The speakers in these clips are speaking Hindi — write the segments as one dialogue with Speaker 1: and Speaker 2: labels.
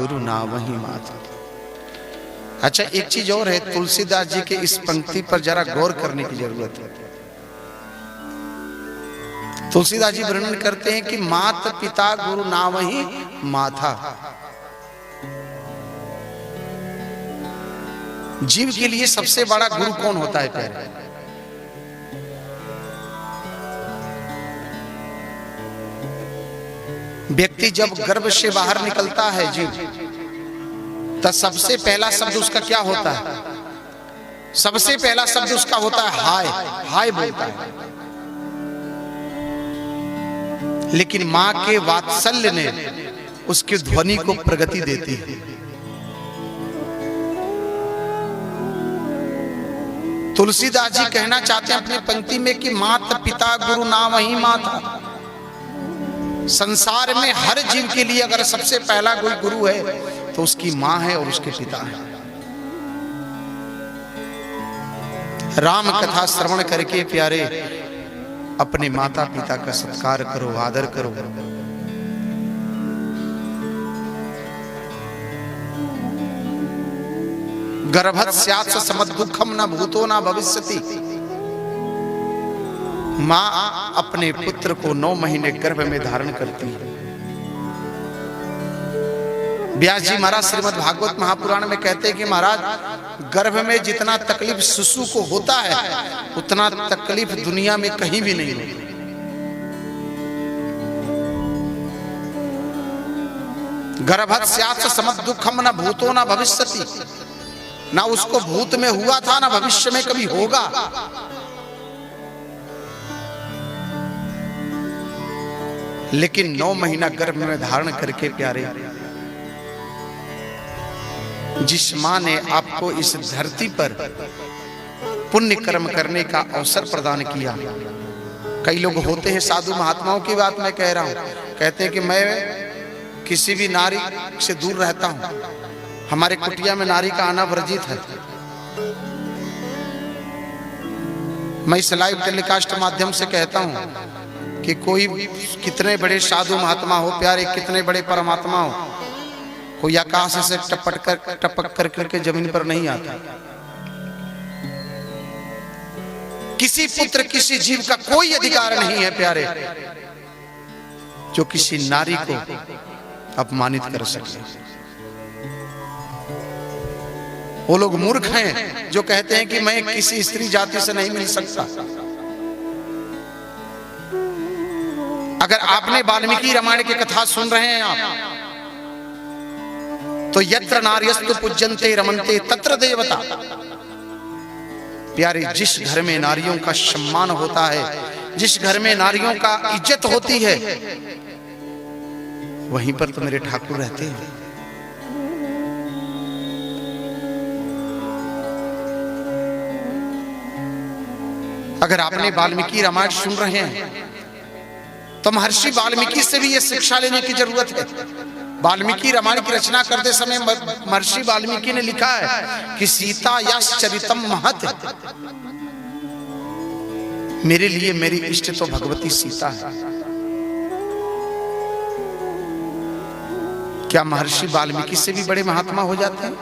Speaker 1: गुरु ना वही माता। अच्छा, एक चीज और है, तुलसीदास जी के इस पंक्ति पर जरा गौर करने की जरूरत है। तुलसीदास जी वर्णन करते हैं कि मात पिता गुरु ना वही माथा। जीव के लिए सबसे बड़ा गुरु कौन होता है प्यारे? व्यक्ति जब गर्भ से बाहर निकलता है जीव, तो सबसे पहला शब्द उसका क्या होता है? सबसे पहला शब्द उसका होता है हाय। हाय बोलता है। लेकिन मां के वात्सल्य ने उसकी ध्वनि को प्रगति देती है। तुलसीदास जी कहना चाहते हैं अपनी पंक्ति में कि माता पिता गुरु ना वही माता। संसार में हर जीव के लिए अगर सबसे पहला कोई गुरु है तो उसकी मां है और उसके पिता है। राम कथा श्रवण करके प्यारे अपने माता पिता का सत्कार करो, आदर करो। गर्भत स्यात् समद दुखम न भूतो न भविष्यति। मां अपने पुत्र को 9 महीने गर्भ में धारण करती है। व्यास जी महाराज श्रीमद् भागवत महापुराण में कहते हैं कि महाराज गर्भ में जितना तकलीफ शिशु को होता है उतना तकलीफ दुनिया में कहीं भी नहीं होती। गर्भत स्यात् समद दुखम न भूतो न भविष्यति। ना उसको भूत में हुआ था ना भविष्य में कभी होगा। लेकिन 9 महीना गर्भ में धारण करके प्यारे जिस मां ने आपको इस धरती पर पुण्य कर्म करने का अवसर प्रदान किया। कई लोग होते हैं, साधु महात्माओं की बात मैं कह रहा हूं, कहते हैं कि मैं किसी भी नारी से दूर रहता हूं, हमारे कुटिया में नारी का आना वर्जित है। मैं इस लाइव टेलीकास्ट माध्यम से कहता हूं कि कोई कितने बड़े साधु महात्मा हो प्यारे, कितने बड़े परमात्मा हो, कोई आकाश से टपक कर करके जमीन पर नहीं आता। किसी पुत्र किसी जीव का कोई अधिकार नहीं है प्यारे जो किसी नारी को अपमानित कर सके। वो लोग मूर्ख हैं जो कहते हैं कि मैं किसी स्त्री जाति से नहीं मिल सकता। अगर आपने वाल्मीकि रामायण की कथा सुन रहे हैं आप, तो यत्र नार्यस्तु पूज्यन्ते रमन्ते तत्र देवता। प्यारे, जिस घर में नारियों का सम्मान होता है, जिस घर में नारियों का इज्जत होती है, वहीं पर तो मेरे ठाकुर रहते हैं। अगर आपने वाल्मीकि रामायण सुन रहे हैं तो महर्षि वाल्मीकि से भी यह शिक्षा लेने की जरूरत है। वाल्मीकि रामायण की रचना करते समय महर्षि वाल्मीकि ने लिखा है कि सीता यश चरितम महत्। मेरे लिए मेरी इष्ट तो भगवती सीता है। क्या महर्षि वाल्मीकि से भी बड़े महात्मा हो जाते हैं?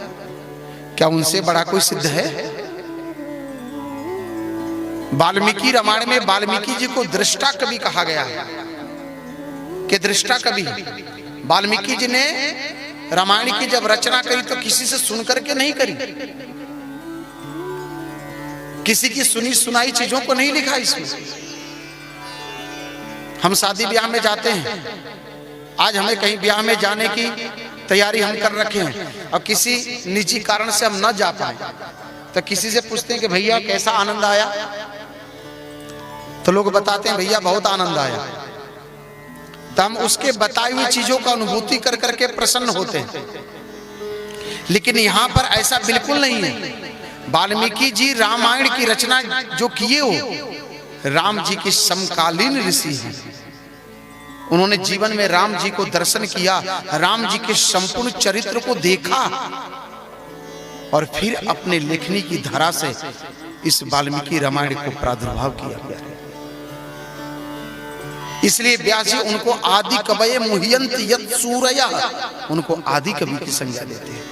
Speaker 1: क्या उनसे बड़ा कोई सिद्ध है? वाल्मीकि रामायण में वाल्मीकि जी को दृष्टा कवि कहा गया है कि दृष्टा कवि। वाल्मीकि जी ने रामायण की जब रचना करी तो किसी से सुन करके नहीं करी, किसी की सुनी सुनाई चीजों को नहीं लिखा इसमें। हम शादी ब्याह में जाते हैं, आज हमें कहीं ब्याह में जाने की तैयारी हम कर रखे हैं और किसी निजी कारण से हम न जा पाए तो किसी से पूछते हैं कि भैया कैसा आनंद आया, तो लोग बताते हैं भैया बहुत आनंद आया। तो हम उसके बताई हुई चीजों का अनुभूति कर करके प्रसन्न होते हैं। लेकिन यहां पर ऐसा बिल्कुल नहीं है। वाल्मीकि जी रामायण की रचना जो किए हो, राम जी के समकालीन ऋषि हैं। उन्होंने जीवन में राम जी को दर्शन किया, राम जी के संपूर्ण चरित्र को देखा और फिर अपने लेखनी की धारा से इस वाल्मीकि रामायण को प्रादुर्भाव किया। इसलिए व्यास जी उनको आदि कवये मुह्यंत यत् सूरया, उनको आदि कवि की संज्ञा देते हैं।